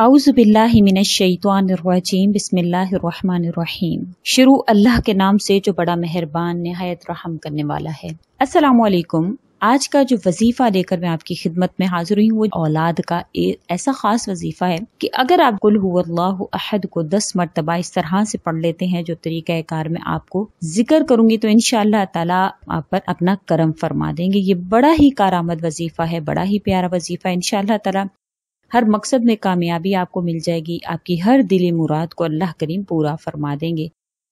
औज़ु बिल्लाहि मिनश शैतानिर रजीम बिस्मिल्लाहिर रहमानिर रहीम। शुरू अल्लाह के नाम से जो बड़ा मेहरबान निहायत रहम करने वाला है। अस्सलामु अलैकुम। आज का जो वजीफा लेकर मैं आपकी खिदमत में हाजिर हुई हूँ वो औलाद का ऐसा खास वजीफा है कि अगर आप कुल हुवल्लाहु अहद को 10 मरतबा इस तरह से पढ़ लेते हैं जो तरीका कार में आपको जिक्र करूंगी तो इंशाअल्लाह ताला आप पर अपना करम फरमा देंगे। ये बड़ा ही कारआमद वजीफा है, बड़ा ही प्यारा वजीफा है। इंशाअल्लाह ताला हर मकसद में कामयाबी आपको मिल जाएगी, आपकी हर दिली मुराद को अल्लाह करीम पूरा फरमा देंगे।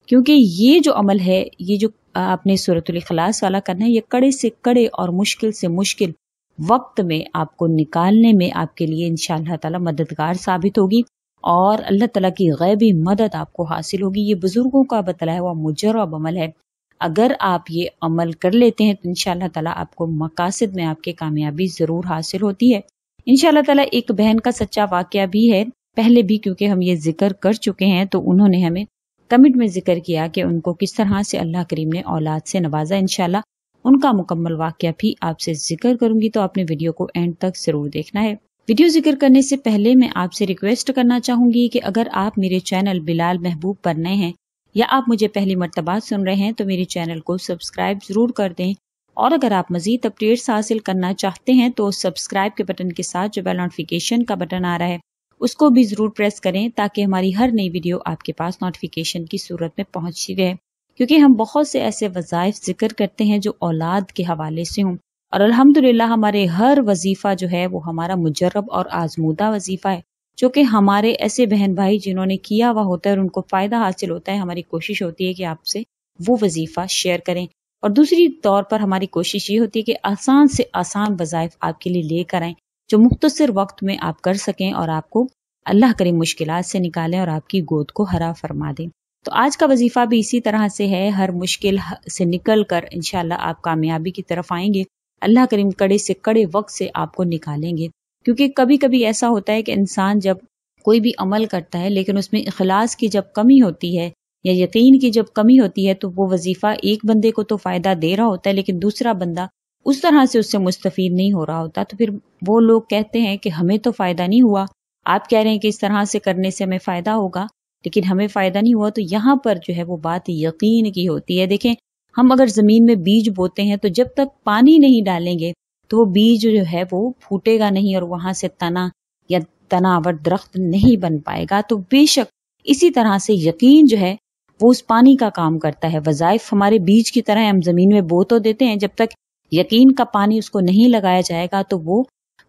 क्योंकि ये जो अमल है, ये जो आपने सूरतुल इखलास वाला करना है, ये कड़े से कड़े और मुश्किल से मुश्किल वक्त में आपको निकालने में आपके लिए इंशाअल्लाह ताला मददगार साबित होगी और अल्लाह ताला की गैबी मदद आपको हासिल होगी। ये बुजुर्गों का बतलाया हुआ मुजर्रब अमल है। अगर आप ये अमल कर लेते हैं तो इंशाअल्लाह ताला आपको मकासद में आपके कामयाबी जरूर हासिल होती है। इंशाअल्लाह ताला एक बहन का सच्चा वाकया भी है, पहले भी क्योंकि हम ये जिक्र कर चुके हैं तो उन्होंने हमें कमेंट में जिक्र किया कि उनको किस तरह से अल्लाह करीम ने औलाद से नवाजा। इंशाअल्लाह उनका मुकम्मल वाकया भी आपसे जिक्र करूंगी, तो आपने वीडियो को एंड तक जरूर देखना है। वीडियो जिक्र करने से पहले मैं आपसे रिक्वेस्ट करना चाहूंगी कि अगर आप मेरे चैनल बिलाल महबूब पर नए हैं या आप मुझे पहली मर्तबा सुन रहे हैं तो मेरे चैनल को सब्सक्राइब जरूर कर दें, और अगर आप मजीद अपडेट्स हासिल करना चाहते हैं तो सब्सक्राइब के बटन के साथ जो बेल नोटिफिकेशन का बटन आ रहा है उसको भी जरूर प्रेस करें ताकि हमारी हर नई वीडियो आपके पास नोटिफिकेशन की सूरत में पहुंचती रहे। क्योंकि हम बहुत से ऐसे वज़ाइफ जिक्र करते हैं जो औलाद के हवाले से हों, और अल्हम्दुलिल्लाह हमारे हर वजीफा जो है वो हमारा मुजर्रब और आजमूदा वजीफा है, जो कि हमारे ऐसे बहन भाई जिन्होंने किया हुआ होता है और उनको फायदा हासिल होता है। हमारी कोशिश होती है कि आपसे वो वजीफा शेयर करें, और दूसरी तौर पर हमारी कोशिश ये होती है कि आसान से आसान वज़ाइफ आपके लिए लेकर आएं जो मुख्तसर वक्त में आप कर सकें और आपको अल्लाह करीम मुश्किलात से निकालें और आपकी गोद को हरा फरमा दें। तो आज का वजीफा भी इसी तरह से है। हर मुश्किल से निकल कर इंशाअल्लाह आप कामयाबी की तरफ आएंगे। अल्लाह करीम कड़े से कड़े वक्त से आपको निकालेंगे। क्योंकि कभी कभी ऐसा होता है कि इंसान जब कोई भी अमल करता है लेकिन उसमें इखलास की जब कमी होती है या यकीन की जब कमी होती है तो वो वजीफा एक बंदे को तो फायदा दे रहा होता है लेकिन दूसरा बंदा उस तरह से उससे मुस्तफीद नहीं हो रहा होता। तो फिर वो लोग कहते हैं कि हमें तो फायदा नहीं हुआ, आप कह रहे हैं कि इस तरह से करने से हमें फायदा होगा लेकिन हमें फायदा नहीं हुआ। तो यहाँ पर जो है वो बात यकीन की होती है। देखें, हम अगर जमीन में बीज बोते हैं तो जब तक पानी नहीं डालेंगे तो वो बीज जो है वो फूटेगा नहीं और वहां से तना या तनावर दरख्त नहीं बन पाएगा। तो बेशक इसी तरह से यकीन जो है वो उस पानी का काम करता है। वज़ाइफ हमारे बीज की तरह हम जमीन में बो तो देते हैं, जब तक यकीन का पानी उसको नहीं लगाया जाएगा तो वो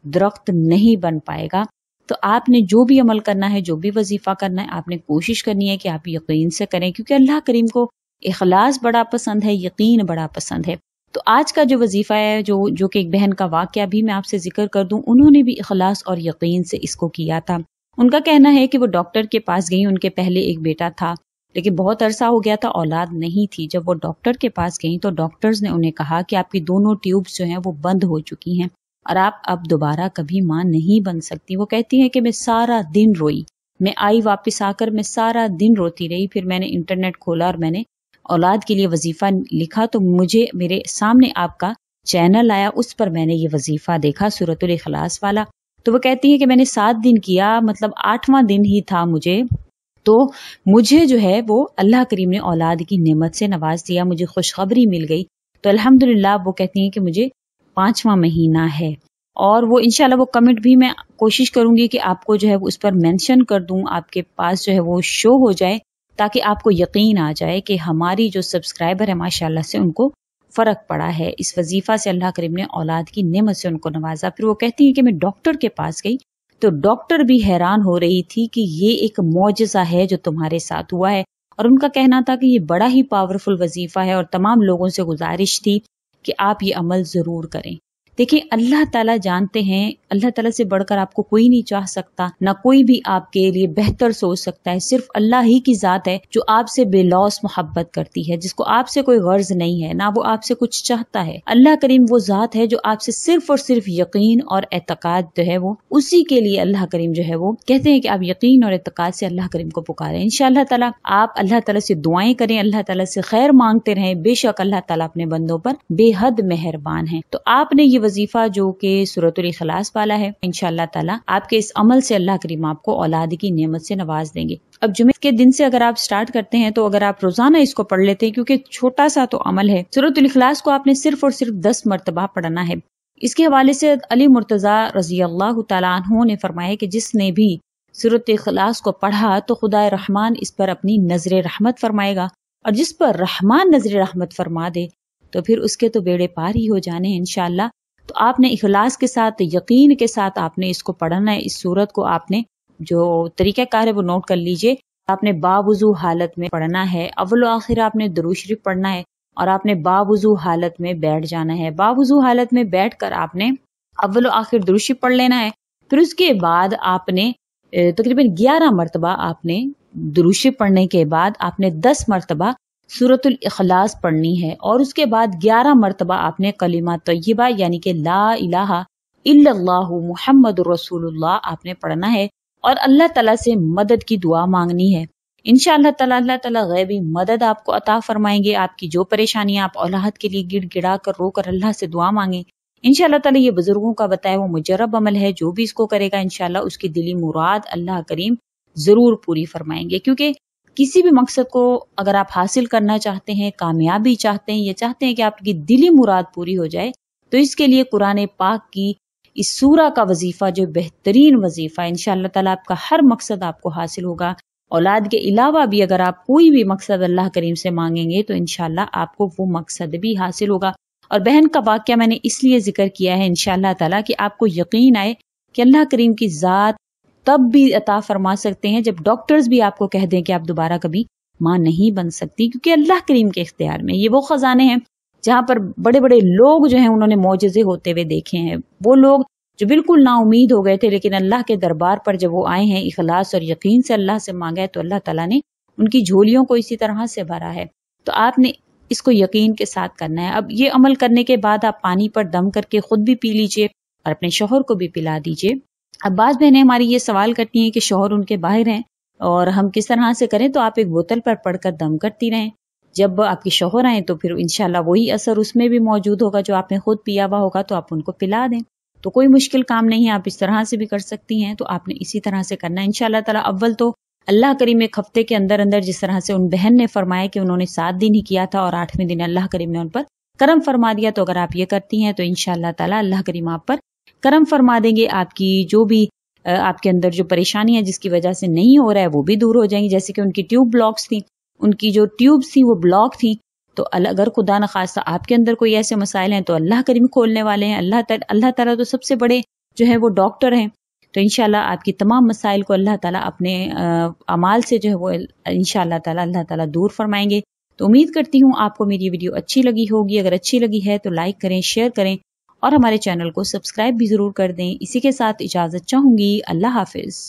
दरख्त नहीं बन पाएगा। तो आपने जो भी अमल करना है, जो भी वजीफा करना है, आपने कोशिश करनी है कि आप यकीन से करें, क्योंकि अल्लाह करीम को इखलास बड़ा पसंद है, यकीन बड़ा पसंद है। तो आज का जो वजीफा है जो कि एक बहन का वाकया भी मैं आपसे जिक्र कर दूं, उन्होंने भी इखलास और यकीन से इसको किया था। उनका कहना है कि वो डॉक्टर के पास गई, उनके पहले एक बेटा था लेकिन बहुत अरसा हो गया था, औलाद नहीं थी। जब वो डॉक्टर के पास गई तो डॉक्टर्स ने उन्हें कहा कि आपकी दोनों ट्यूब्स जो हैं वो बंद हो चुकी हैं और आप अब दोबारा कभी मां नहीं बन सकती। वो कहती है कि मैं सारा दिन रोई, मैं आई वापस आकर मैं सारा दिन रोती रही। फिर मैंने इंटरनेट खोला और मैंने औलाद के लिए वजीफा लिखा तो मुझे मेरे सामने आपका चैनल आया, उस पर मैंने ये वजीफा देखा सूरतुल इखलास वाला। तो वो कहती है कि मैंने 7 दिन किया, मतलब 8वां दिन ही था मुझे, तो मुझे जो है वो अल्लाह करीम ने औलाद की नेमत से नवाज दिया, मुझे खुशखबरी मिल गई। तो अल्हम्दुलिल्लाह वो कहती हैं कि मुझे 5वां महीना है। और वो इंशाल्लाह वो कमेंट भी मैं कोशिश करूंगी कि आपको जो है वो उस पर मेंशन कर दूं, आपके पास जो है वो शो हो जाए ताकि आपको यकीन आ जाए कि हमारी जो सब्सक्राइबर है माशाल्लाह से उनको फर्क पड़ा है। इस वजीफा से अल्लाह करीम ने औलाद की नेमत से उनको नवाजा। फिर वो कहती हैं कि मैं डॉक्टर के पास गई तो डॉक्टर भी हैरान हो रही थी कि ये एक मौजज़ा है जो तुम्हारे साथ हुआ है, और उनका कहना था कि ये बड़ा ही पावरफुल वजीफा है और तमाम लोगों से गुजारिश थी कि आप ये अमल जरूर करें। देखिए, अल्लाह ताला जानते हैं, अल्लाह ताला से बढ़कर आपको कोई नहीं चाह सकता, ना कोई भी आपके लिए बेहतर सोच सकता है। सिर्फ अल्लाह ही की जात है जो आपसे बेलौस मोहब्बत करती है, जिसको आपसे कोई गर्ज नहीं है, ना वो आपसे कुछ चाहता है। अल्लाह करीम वो जात है जो आपसे सिर्फ और सिर्फ यकीन और एतकाद जो है वो उसी के लिए अल्लाह करीम जो है वो कहते हैं कि आप यकीन और एतकाद से अल्लाह करीम को पुकारें। इंशाअल्लाह ताला आप अल्लाह ताला से दुआएं करें, अल्लाह ताला से खैर मांगते रहें। बेशक अल्लाह ताला अपने बंदों पर बेहद मेहरबान है। तो आपने ये وظیفہ جو کہ سورۃ الاخلاص والا ہے، انشاءاللہ تعالی آپ کے اس عمل سے اللہ کریم آپ کو اولاد کی نعمت سے نواز دیں گے۔ اب جمعے کے دن سے اگر آپ سٹارٹ کرتے ہیں تو اگر آپ روزانہ اس کو پڑھ لیتے ہیں، کیونکہ چھوٹا سا تو عمل ہے، سورۃ الاخلاص کو آپ نے صرف اور صرف 10 مرتبہ پڑھنا ہے۔ اس کے حوالے سے علی مرتضی رضی اللہ تعالیٰ عنہ نے فرمایا کہ جس نے بھی سورۃ الاخلاص کو پڑھا تو خدا رحمان اس پر اپنی نظر رحمت فرمائے گا، اور جس پر رحمان نظر رحمت فرما دے تو پھر اس کے تو بیڑے پار ہی ہو جانے ہیں انشاءاللہ۔ تو آپ نے اخلاص کے ساتھ، یقین کے ساتھ آپ نے اس کو پڑھنا ہے۔ اس سورت کو آپ نے جو طریقہ کار ہے وہ نوٹ کر لیجئے۔ آپ نے باوضو حالت میں پڑھنا ہے، اول و آخر آپ نے درود شریف پڑھنا ہے، اور آپ نے باوضو حالت میں بیٹھ جانا ہے۔ باوضو حالت میں بیٹھ کر آپ نے اول و آخر درود شریف پڑھ لینا ہے۔ پھر اس کے بعد آپ نے تقریباً 11 مرتبہ آپ نے درود شریف پڑھنے کے بعد آپ نے 10 مرتبہ سورۃ الاخلاص پڑھنی ہے، اور اس کے بعد 11 مرتبہ آپ نے کلمہ طیبہ یعنی کہ لا الہ الا اللہ محمد رسول اللہ آپ نے پڑھنا ہے، اور اللہ تعالیٰ سے مدد کی دعا مانگنی ہے۔ انشاءاللہ تعالیٰ اللہ تعالیٰ غیبی مدد آپ کو عطا فرمائیں گے۔ آپ کی جو پریشانیاں آپ اولاد کے لیے گڑ گڑا کر رو کر اللہ سے دعا مانگیں، انشاءاللہ تعالیٰ یہ بزرگوں کا بتایا وہ مجرب عمل ہے، جو بھی اس کو کرے گا انشاءاللہ اس کی دلی مراد اللہ کریم ضرور پوری فرمائیں گے۔ کیونکہ کسی بھی مقصد کو اگر آپ حاصل کرنا چاہتے ہیں، کامیابی چاہتے ہیں، یا چاہتے ہیں کہ آپ کی دلی مراد پوری ہو جائے، تو اس کے لیے قرآن پاک کی اس سورہ کا وظیفہ جو بہترین وظیفہ ہے، انشاءاللہ تعالیٰ آپ کا ہر مقصد آپ کو حاصل ہوگا۔ اولاد کے علاوہ بھی اگر آپ کوئی بھی مقصد اللہ کریم سے مانگیں گے تو انشاءاللہ آپ کو وہ مقصد بھی حاصل ہوگا۔ اور بہن کا واقعہ میں نے اس لیے ذکر کیا ہے انشاءاللہ تعالیٰ کہ آپ کو یقین آئے کہ اللہ کریم کی ذات تب بھی عطا فرما سکتے ہیں جب ڈاکٹرز بھی آپ کو کہہ دیں کہ آپ دوبارہ کبھی ماں نہیں بن سکتی، کیونکہ اللہ کریم کے اختیار میں یہ وہ خزانے ہیں جہاں پر بڑے بڑے لوگ جو ہیں انہوں نے معجزے ہوتے ہوئے دیکھے ہیں۔ وہ لوگ جو بالکل نا امید ہو گئے تھے، لیکن اللہ کے دربار پر جب وہ آئے ہیں اخلاص اور یقین سے اللہ سے مانگا ہے تو اللہ تعالیٰ نے ان کی جھولیوں کو اسی طرح سے بھرا ہے۔ تو آپ نے اس کو یقین کے ساتھ کرنا ہے۔ اب یہ عمل کرنے کے بعد آپ پانی پر دم کر کے خود بھی پی لیجئے اور اپنے شوہر کو بھی پلا دیجئے۔ اب بعض بہنیں ہماری یہ سوال کرتی ہیں کہ شوہر ان کے باہر ہیں اور ہم کس طرح سے کریں، تو آپ ایک بوتل پر پڑھ کر دم کرتی رہیں، جب آپ کے شوہر آئیں تو پھر انشاءاللہ وہی اثر اس میں بھی موجود ہوگا جو آپ نے خود پیا ہوا ہوگا، تو آپ ان کو پلا دیں۔ تو کوئی مشکل کام نہیں ہے، آپ اس طرح سے بھی کر سکتی ہیں۔ تو آپ نے اسی طرح سے کرنا ہے انشاءاللہ تعالیٰ۔ اول تو اللہ کریم ایک ہفتے کے اندر اندر جس طرح سے ان بہن نے فرمایا کہ انہوں نے 7 دن ہی کیا تھا اور 8ویں دن اللہ کریم نے ان پر کرم فرما دیا، تو اگر آپ یہ کرتی ہیں تو انشاءاللہ تعالیٰ اللہ کریم آپ پر کرم فرما دیں گے۔ آپ کی جو بھی آپ کے اندر جو پریشانی ہے جس کی وجہ سے نہیں ہو رہا ہے وہ بھی دور ہو جائیں گی۔ جیسے کہ ان کی ٹیوب بلاکس تھیں، ان کی جو ٹیوبس تھیں وہ بلاک تھیں، تو اگر خدا نخواستہ آپ کے اندر کوئی ایسے مسائل ہیں تو اللہ کریم کھولنے والے ہیں۔ اللہ تعالیٰ تو سب سے بڑے جو ہے وہ ڈاکٹر ہیں، تو انشاءاللہ آپ کی تمام مسائل کو اللہ تعالیٰ اپنے اعمال سے جو ہے وہ انشاءاللہ تعالیٰ اللہ تعالیٰ دور فرمائیں گے۔ تو امید کرتی ہوں آپ کو میری ویڈیو اچھی لگی ہوگی۔ اگر اچھی لگی ہے تو لائک کریں، شیئر کریں، اور ہمارے چینل کو سبسکرائب بھی ضرور کر دیں۔ اسی کے ساتھ اجازت چاہوں گی، اللہ حافظ۔